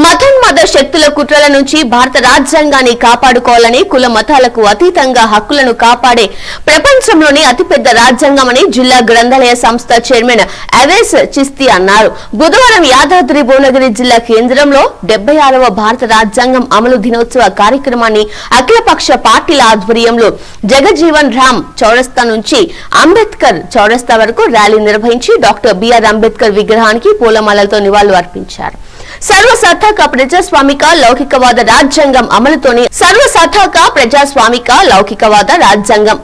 మతోన్మాద శక్తుల కుట్రల నుంచి భారత రాజ్యాంగాన్ని కాపాడుకోవాలని కుల మతాలకు అతీతంగా హక్కులను కాపాడే ప్రపంచంలోని అతిపెద్ద రాజ్యాంగమని జిల్లా గ్రంథాలయ సంస్థ చైర్మన్ అవేస్ చిస్తి అన్నారు. బుధవారం యాదాద్రి భువనగిరి జిల్లా కేంద్రంలో 76వ భారత రాజ్యాంగం అమలు దినోత్సవ కార్యక్రమాన్ని అఖిలపక్ష పార్టీల ఆధ్వర్యంలో జగజీవన్ రామ్ చౌరస్తా నుంచి అంబేద్కర్ చౌరస్తా వరకు ర్యాలీ నిర్వహించి డాక్టర్ బిఆర్ అంబేద్కర్ విగ్రహానికి పూలమాలలతో నివాళులు అర్పించారు. సర్వసత్తాక ప్రజాస్వామిక లౌకికవాద రాజ్యాంగం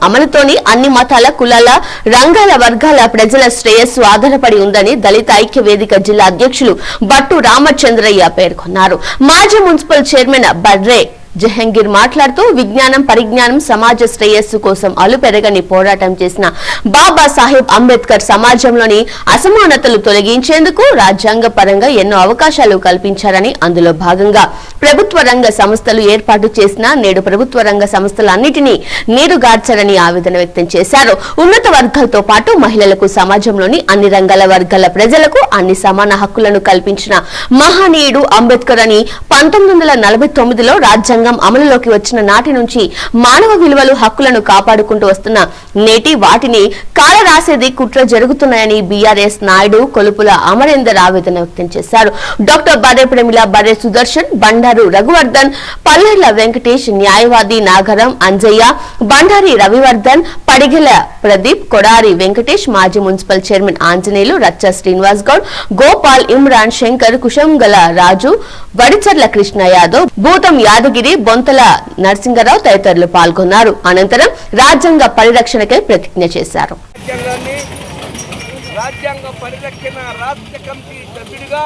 అమలుతోని అన్ని మతాల కులాల రంగాల వర్గాల ప్రజల శ్రేయస్సు ఆధారపడి ఉందని దళిత ఐక్య వేదిక జిల్లా అధ్యక్షులు బట్టు రామచంద్రయ్య పేర్కొన్నారు. మాజీ మున్సిపల్ చైర్మన్ బర్రే జహంగీర్ మాట్లాడుతూ విజ్ఞానం పరిజ్ఞానం సమాజ శ్రేయస్సు కోసం అలుపెరగని పోరాటం చేసిన బాబా సాహెబ్ అంబేద్కర్ సమాజంలోని అసమానతలు తొలగించేందుకు రాజ్యాంగ పరంగా ఎన్నో అవకాశాలు కల్పించారని, అందులో భాగంగా ప్రభుత్వ రంగ సంస్థలు ఏర్పాటు చేసిన నేడు ప్రభుత్వ రంగ సంస్థలన్నిటినీ నీరుగార్చారని ఆవేదన వ్యక్తం చేశారు. ఉన్నత వర్గాలతో పాటు మహిళలకు సమాజంలోని అన్ని రంగాల వర్గాల ప్రజలకు అన్ని సమాన హక్కులను కల్పించిన మహనీయుడు అంబేద్కర్ అని 1949లో రాజ్యాంగం అమలులోకి వచ్చిన నాటి నుంచి మానవ విలువలు హక్కులను కాపాడుకుంటూ వస్తున్న నేటి వాటిని కాలరాసేది కుట్ర జరుగుతున్నాయని బీఆర్ఎస్ నాయుడు కొలుపుల అమరేందర్ ఆవేదన వ్యక్తం చేశారు. డాక్టర్ బర్రె ప్రమిళ, బర్రె సుదర్శన్, బండారు రఘువర్ధన్, పల్లెర్ల వెంకటేష్, న్యాయవాది నాగరం అంజయ్య, బండారి రవివర్ధన్, పడిగెల ప్రదీప్, కొడారి వెంకటేష్, మాజీ మున్సిపల్ చైర్మన్ ఆంజనేయులు, రచ్చ శ్రీనివాస్ గౌడ్, గోపాల్, ఇమ్రాన్, శంకర్, కుశంగల రాజు, వడిచర్ల కృష్ణ యాదవ్, భూతం యాదగిరి, బొంతల నరసింగరావు తదితరులు పాల్గొన్నారు. అనంతరం రాజ్యాంగ పరిరక్షణకై ప్రతిజ్ఞ చేశారు. రాజ్యాంగ పరిరక్షణ రాష్ట్ర కమిటీ సభ్యుడిగా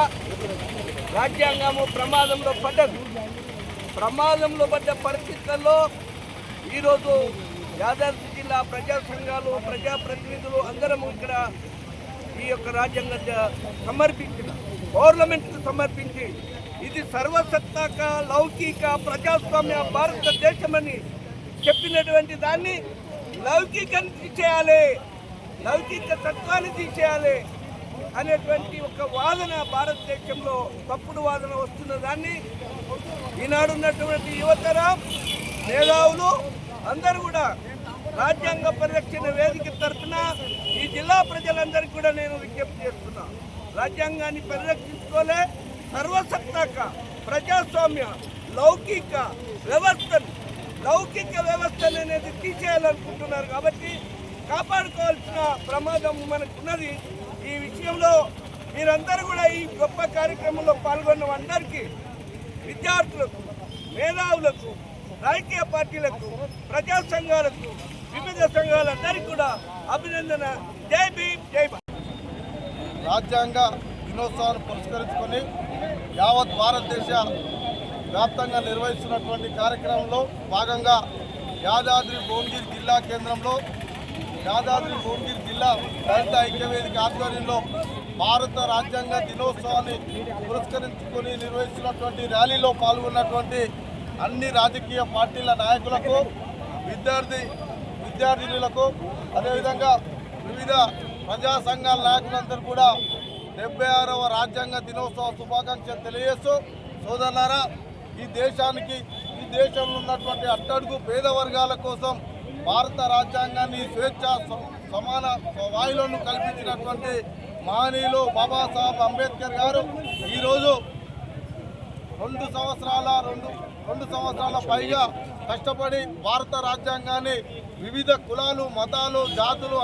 రాజ్యాంగము ప్రమాదంలో పడ్డ పరిస్థితుల్లో ఈరోజు యాదాద్రి జిల్లా ప్రజా సంఘాలు ప్రజాప్రతినిధులు అందరం ఇక్కడ ఈ యొక్క రాజ్యాంగం పార్లమెంట్ సమర్పించి ఇది సర్వసత్తాక లౌకిక ప్రజాస్వామ్య భారతదేశమని చెప్పినటువంటి దాన్ని లౌకికాన్ని తీసేయాలి, లౌకిక తత్వాన్ని తీసేయాలి అనేటువంటి ఒక వాదన భారతదేశంలో తప్పుడు వాదన వస్తున్న దాన్ని ఈనాడున్నటువంటి యువతరం మేధావులు అందరూ కూడా రాజ్యాంగ పరిరక్షణ వేదిక తరఫున ఈ జిల్లా ప్రజలందరికీ కూడా నేను విజ్ఞప్తి చేస్తున్నా. రాజ్యాంగాన్ని పరిరక్షించుకోలే, సర్వసత్తాక ప్రజాస్వామ్య లౌకిక వ్యవస్థను అనేది తీసేయాలనుకుంటున్నారు. కాబట్టి కాపాడుకోవాల్సిన ప్రమాదం మనకున్నది. ఈ విషయంలో మీరందరూ కూడా ఈ గొప్ప కార్యక్రమంలో పాల్గొన్న అందరికీ, విద్యార్థులకు, మేధావులకు, రాజకీయ పార్టీలకు, ప్రజా సంఘాలకు, వివిధ సంఘాలందరికీ కూడా అభినందన. జై భీమ్, జై భారత్. రాజ్యాంగ దినోత్సవాన్ని పురస్కరించుకొని యావత్ భారతదేశ వ్యాప్తంగా నిర్వహిస్తున్నటువంటి కార్యక్రమంలో భాగంగా యాదాద్రి భువనగిరి జిల్లా కేంద్రంలో యాదాద్రి భువనగిరి జిల్లా దళిత ఐక్యవేదిక ఆధ్వర్యంలో భారత రాజ్యాంగ దినోత్సవాన్ని పురస్కరించుకొని నిర్వహిస్తున్నటువంటి ర్యాలీలో పాల్గొన్నటువంటి అన్ని రాజకీయ పార్టీల నాయకులకు, విద్యార్థినులకు, అదేవిధంగా వివిధ ప్రజా సంఘాల నాయకులందరూ కూడా 76వ రాజ్యాంగ దినోత్సవ శుభాకాంక్షలు తెలియజేస్తూ, సోదరులారా, ఈ దేశంలో ఉన్నటువంటి అట్టడుగు పేద వర్గాల కోసం భారత రాజ్యాంగాన్ని స్వేచ్ఛ సమాన వాయువులను కల్పించినటువంటి మహనీయులు బాబాసాహెబ్ అంబేద్కర్ గారు ఈరోజు 2 సంవత్సరాల పైగా కష్టపడి భారత రాజ్యాంగాన్ని వివిధ కులాలు, మతాలు, జాతులు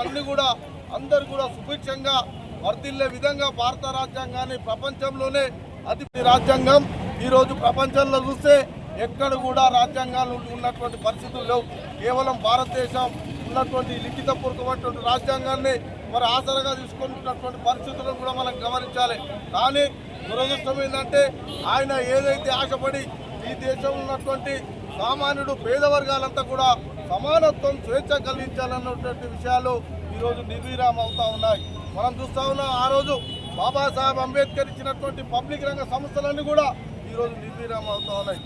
అందరూ కూడా సుభిక్షంగా వర్తిల్లే విధంగా భారత రాజ్యాంగాన్ని ప్రపంచంలోనే అతి రాజ్యాంగం. ఈరోజు ప్రపంచంలో చూస్తే ఎక్కడ కూడా రాజ్యాంగాలు ఉన్నటువంటి పరిస్థితులు లేవు. కేవలం భారతదేశం ఉన్నటువంటి లిఖితపూర్వకమైనటువంటి రాజ్యాంగాన్ని మరి ఆసరగా తీసుకుంటున్నటువంటి పరిస్థితులను కూడా మనం గమనించాలి. కానీ దురదృష్టం ఏంటంటే ఆయన ఏదైతే ఆశపడి ఈ దేశంలో ఉన్నటువంటి సామాన్యుడు, పేద వర్గాలంతా కూడా సమానత్వం, స్వేచ్ఛ కలిగించాలన్నటువంటి విషయాలు ఈరోజు నిర్వీర్యం అవుతూ ఉన్నాయి. మనం చూస్తూ ఉన్నాం, ఆ రోజు బాబాసాహెబ్ అంబేద్కర్ ఇచ్చినటువంటి పబ్లిక్ రంగ సంస్థలన్నీ కూడా ఈరోజు నిర్వీర్యం అవుతూ ఉన్నాయి.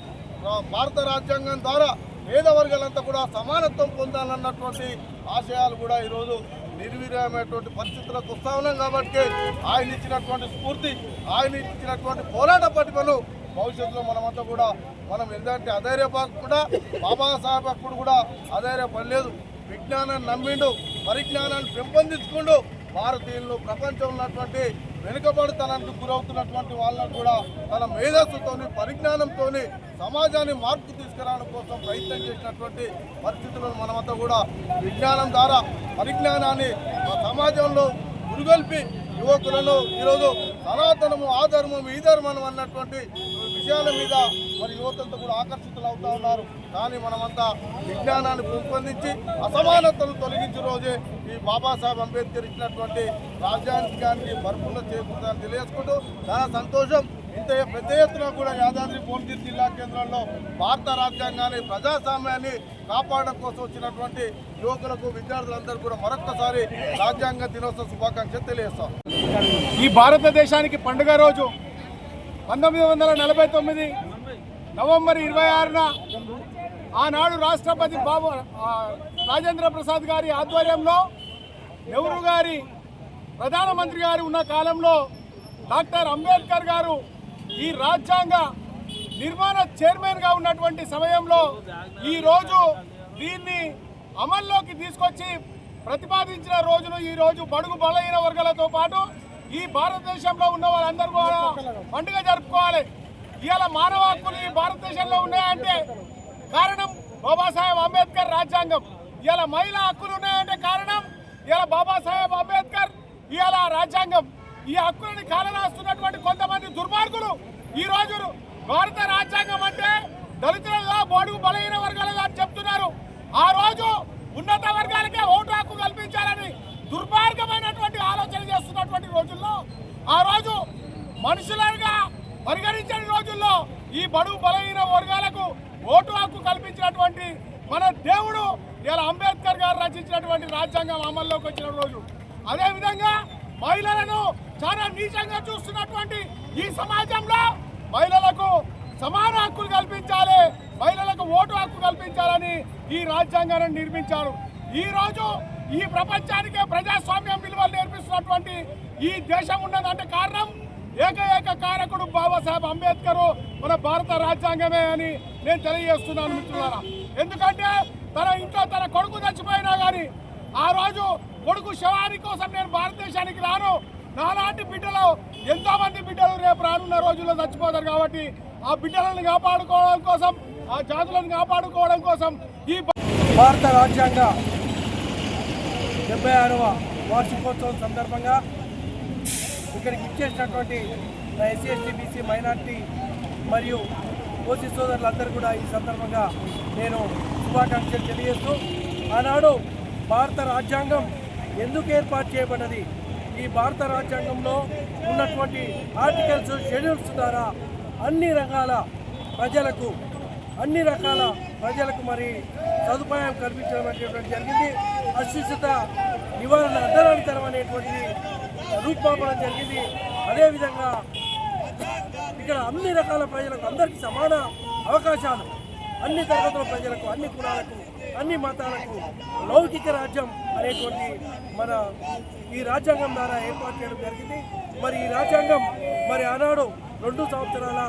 భారత రాజ్యాంగం ద్వారా పేద వర్గాలంతా కూడా సమానత్వం పొందాలన్నటువంటి ఆశయాలు కూడా ఈరోజు నిర్వీర్యమైనటువంటి పరిస్థితులకు వస్తూ ఉన్నాం. కాబట్టి ఆయన ఇచ్చినటువంటి స్ఫూర్తి, ఆయన ఇచ్చినటువంటి పోరాట పటిమను భవిష్యత్తులో మనమంతా కూడా మనం ఏంటంటే అధైర్యపడకుండా బాబాసాహెబ్ అప్పుడు కూడా అధైర్యపడలేదు. విజ్ఞానాన్ని నమ్మిండు, పరిజ్ఞానాన్ని పెంపొందించుకుంటూ భారతీయులు ప్రపంచంలో ఉన్నటువంటి వెనుకబడితనానికి గురవుతున్నటువంటి వాళ్ళని కూడా తన మేధస్సుతోని పరిజ్ఞానంతో సమాజాన్ని మార్పు తీసుకురావడం కోసం ప్రయత్నం చేసినటువంటి పరిస్థితులను మనమంతా కూడా విజ్ఞానం ద్వారా పరిజ్ఞానాన్ని సమాజంలో గురిగొల్పి యువకులను ఈరోజు సనాతనము ఆ ధర్మం ఈ ధర్మం అన్నటువంటి విషయాల మీద మరి యువతంతా కూడా ఆకర్షితులు అవుతూ ఉన్నారు. కానీ మనమంతా విజ్ఞానాన్ని పెంపొందించి అసమానతను తొలగించే రోజే ఈ బాబాసాహెబ్ అంబేద్కర్ ఇచ్చినటువంటి రాజ్యాంగానికి పరిపూర్ణ చేకూరుతుందని తెలియజేసుకుంటూ చాలా సంతోషం. ఇంత పెద్ద ఎత్తున కూడా యాదాద్రి భువనగిరి జిల్లా కేంద్రంలో భారత రాజ్యాంగాన్ని ప్రజాస్వామ్యాన్ని కాపాడడం కోసం వచ్చినటువంటి యువకులకు విద్యార్థులందరూ కూడా మరొక్కసారి రాజ్యాంగ దినోత్సవ శుభాకాంక్షలు తెలియజేస్తాం. ఈ భారతదేశానికి పండుగ రోజు 1949 నవంబర్ 26న ఆనాడు రాష్ట్రపతి రాజేంద్ర ప్రసాద్ గారి ఆధ్వర్యంలో నెహ్రూ గారి ప్రధానమంత్రి గారు ఉన్న కాలంలో డాక్టర్ అంబేద్కర్ గారు ఈ రాజ్యాంగ నిర్మాణ చైర్మన్గా ఉన్నటువంటి సమయంలో ఈరోజు దీన్ని అమల్లోకి తీసుకొచ్చి ప్రతిపాదించిన రోజును ఈరోజు బడుగు బలహీన వర్గాలతో పాటు ఈ భారతదేశంలో ఉన్న వాళ్ళందరూ కూడా పండుగ జరుపుకోవాలి. ఇవాళ మానవ హక్కులు ఈ భారతదేశంలో ఉన్నాయంటే కారణం బాబాసాహెబ్ అంబేద్కర్ రాజ్యాంగం. ఇవాళ మహిళా హక్కులు ఉన్నాయంటే కారణం ఇవాళ బాబాసాహెబ్ అంబేద్కర్ ఇవాళ రాజ్యాంగం. ఈ హక్కులని కాలరాస్తున్నటువంటి కొంతమంది దుర్మార్గులు ఈ రోజు భారత రాజ్యాంగం అంటే దళితులుగా బడుగు బలహీన వర్గాలుగా అని చెప్తున్నారు. ఆ రోజు ఉన్నత వర్గాలకే ఓటు హక్కు కల్పించాలని దుర్మార్గమైనటువంటి ఆలోచన చేస్తున్నటువంటి రోజుల్లో ఆ రోజు మనుషులుగా పరిగణించని రోజుల్లో ఈ బడుగు బలహీన వర్గాలకు ఓటు హక్కు కల్పించినటువంటి మన దేవుడు ఇలా అంబేద్కర్ గారు రచించినటువంటి రాజ్యాంగం అమల్లోకి వచ్చిన రోజు. అదేవిధంగా మహిళలను చాలా నీచంగా చూస్తున్నటువంటి ఈ సమాజంలో మహిళలకు సమాన హక్కులు కల్పించాలి, మహిళలకు ఓటు హక్కు కల్పించాలని ఈ రాజ్యాంగాన్ని నిర్మించారు. ఈ రోజు ఈ ప్రపంచానికే ప్రజాస్వామ్యం విలువలు నేర్పిస్తున్నటువంటి ఈ దేశం ఉన్నదంటే కారణం ఏకైక కారకుడు బాబాసాహెబ్ అంబేద్కర్ మన భారత రాజ్యాంగమే అని నేను తెలియజేస్తున్నాను మిత్రులారా. ఎందుకంటే తన ఇంట్లో తన కొడుకు చచ్చిపోయినా కానీ ఆ రోజు కొడుకు శవాని కోసం నేను భారతదేశానికి రాను, నాలాంటి బిడ్డలు ఎంతో మంది బిడ్డలు రేపు రానున్న రోజుల్లో చచ్చిపోతారు. కాబట్టి ఆ బిడ్డలను కాపాడుకోవడం కోసం, ఆ జాతులను కాపాడుకోవడం కోసం ఈ భారత రాజ్యాంగ 76వ వార్షికోత్సవం సందర్భంగా ఇక్కడికి ఇచ్చేసినటువంటి ఎస్సీ ఎస్టీ బీసీ మైనార్టీ మరియు ఓసీ సోదరులందరూ కూడా ఈ సందర్భంగా నేను శుభాకాంక్షలు తెలియజేస్తూ, ఆనాడు భారత రాజ్యాంగం ఎందుకు ఏర్పాటు చేయబడ్డది, ఈ భారత రాజ్యాంగంలో ఉన్నటువంటి ఆర్టికల్స్ షెడ్యూల్స్ ద్వారా అన్ని రకాల ప్రజలకు మరి సదుపాయం కల్పించడం అనేటువంటి జరిగింది. అశిక్షిత నివారణ అర్ధరాంతరం అనేటువంటిది రూపకల్పన జరిగింది. అదేవిధంగా ఇక్కడ అన్ని రకాల ప్రజలకు అందరికీ సమాన అవకాశాలు, అన్ని తరగతుల ప్రజలకు, అన్ని కులాలకు, అన్ని మతాలకు లౌకిక రాజ్యం అనేటువంటి మన ఈ రాజ్యాంగం ద్వారా ఏర్పాటు చేయడం జరిగింది. మరి ఈ రాజ్యాంగం మరి ఆనాడు 2 సంవత్సరాల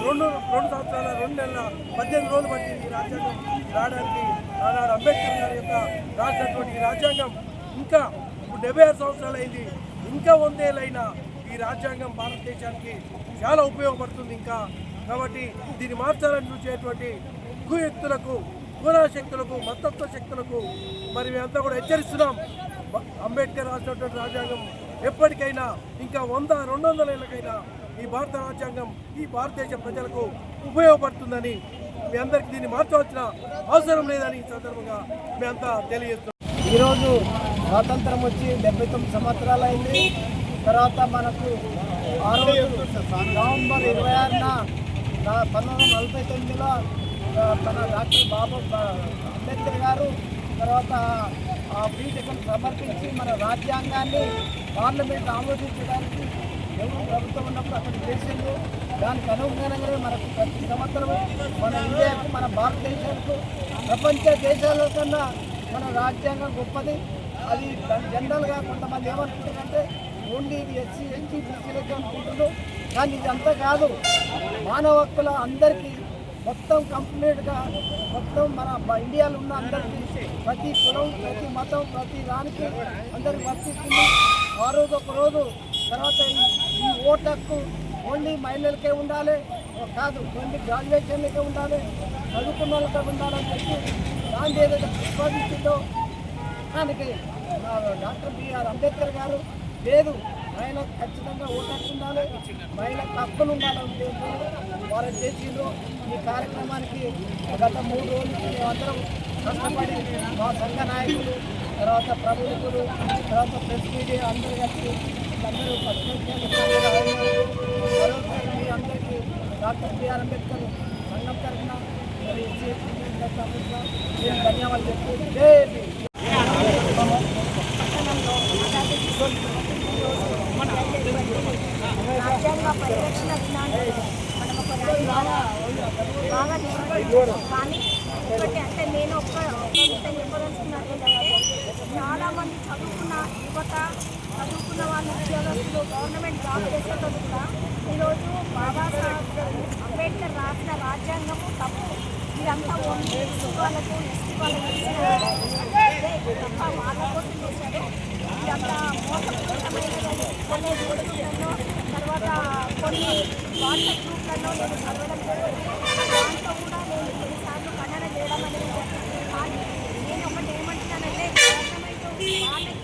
2 నెలల 18 రోజులు పట్టింది ఈ రాజ్యాంగం రావడానికి. ఆనాడు అంబేద్కర్ గారి యొక్క రాసినటువంటి ఈ రాజ్యాంగం ఇంకా ఇప్పుడు 76 సంవత్సరాలు అయింది. ఇంకా 100 ఏళ్ళైనా ఈ రాజ్యాంగం భారతదేశానికి చాలా ఉపయోగపడుతుంది ఇంకా. కాబట్టి దీన్ని మార్చాలని చూసేటువంటి కుయుక్తులకు, శక్తులకు, మతత్వ శక్తులకు మరి మేమంతా కూడా హెచ్చరిస్తున్నాం. అంబేద్కర్ రాసినటువంటి రాజ్యాంగం ఎప్పటికైనా ఇంకా 100-200 ఏళ్ళకైనా ఈ భారత రాజ్యాంగం ఈ భారతదేశ ప్రజలకు ఉపయోగపడుతుందని, మీ అందరికీ దీన్ని మార్చవలసిన అవసరం లేదని ఈ సందర్భంగా మేమంతా తెలియజేస్తున్నాం. ఈరోజు స్వాతంత్రం వచ్చి 79 సంవత్సరాలు అయింది. తర్వాత మనకు ఆ రోజు నవంబర్ 26న 1949లో మన డాక్టర్ బాబా అంబేద్కర్ గారు తర్వాత ఆ పీఠికను సమర్పించి మన రాజ్యాంగాన్ని పార్లమెంట్ ఆమోదించడానికి ఎవరు ప్రభుత్వం ఉన్నప్పుడు అక్కడ చేసింది. దానికి అనుగుణంగానే మనకు ప్రతి సంవత్సరం మన ఇండియాకు, మన భారతదేశానికి ప్రపంచ దేశాల కన్నా మన రాజ్యాంగం గొప్పది. అది జనరల్గా కొంతమంది ఏమనుకుంటారంటే ఓన్లీ ఎస్సీ ఎస్టీ బీసీలకి అనుకుంటున్నారు. కానీ ఇదంతా కాదు, మానవ హక్కుల అందరికీ మొత్తం కంప్లీట్గా మొత్తం మన ఇండియాలో ఉన్న అందరికీ ప్రతి కులం, ప్రతి మతం, ప్రతి దానికి అందరికి వర్తిస్తుంది. ఆ రోజు ఒక రోజు తర్వాత ఈ ఓటు హక్కు ఓన్లీ మహిళలకే ఉండాలి కాదు, ఓన్లీ గ్రాడ్యుయేషన్లకే ఉండాలి, చదువుకున్న వాళ్ళకే ఉండాలని చెప్పి దాన్ని ఏదైతే ప్రతిపాదించిందో దానికి డాక్టర్ బిఆర్ అంబేద్కర్ గారు లేదు, మహిళలకు ఖచ్చితంగా ఓటు హక్కు ఉండాలి, మహిళలకు హక్కులు ఉండాలని వారు చేసిండ్రు. ఈ కార్యక్రమానికి గత 3 రోజులు మేమందరం కష్టపడి మా సంఘ నాయకులు, తర్వాత ప్రముఖులు, తర్వాత ప్రెస్ మీడియా అందరూ కలిసి అందరూ మరోసారి మీ అందరికీ డాక్టర్ బిఆర్ అంబేద్కర్ సంఘం తరఫున మరి నేను ధన్యవాదాలు చెప్తూ జై భీమ్. రాజ్యాంగ పరిరక్షణ దినాన్ని మనం ఒక బాగా నిర్వహించాం. కానీ ఒకటి అంటే నేను ఒక్క విషయం చెప్పదలుచుకున్నది ఏంటంటే చాలామంది చదువుకున్న యువత, చదువుకున్న వాళ్ళు, ఉద్యోగస్తులు, గవర్నమెంట్ జాబ్ చేసేటప్పుడు కూడా ఈరోజు బాబాసాహెబ్ అంబేద్కర్ రాసిన రాజ్యాంగము తప్పు, ఇదంతా ఓన్లీ ఎస్సీ వాళ్ళకు తప్ప వాళ్ళ కోసం చేశారు. ఇదంతా మోసపూరితమైనదని కొన్ని యూట్యూబ్లలో, తర్వాత కొన్ని వాట్సాప్ గ్రూప్లలో నేను చదవడం జరిగింది. దాంట్లో కూడా నేను కొన్నిసార్లు ఖండన చేయడం అనేది జరిగింది. కానీ నేను ఒకటి ఏమంటున్నానంటే గవర్నమెంట్ వాళ్ళకి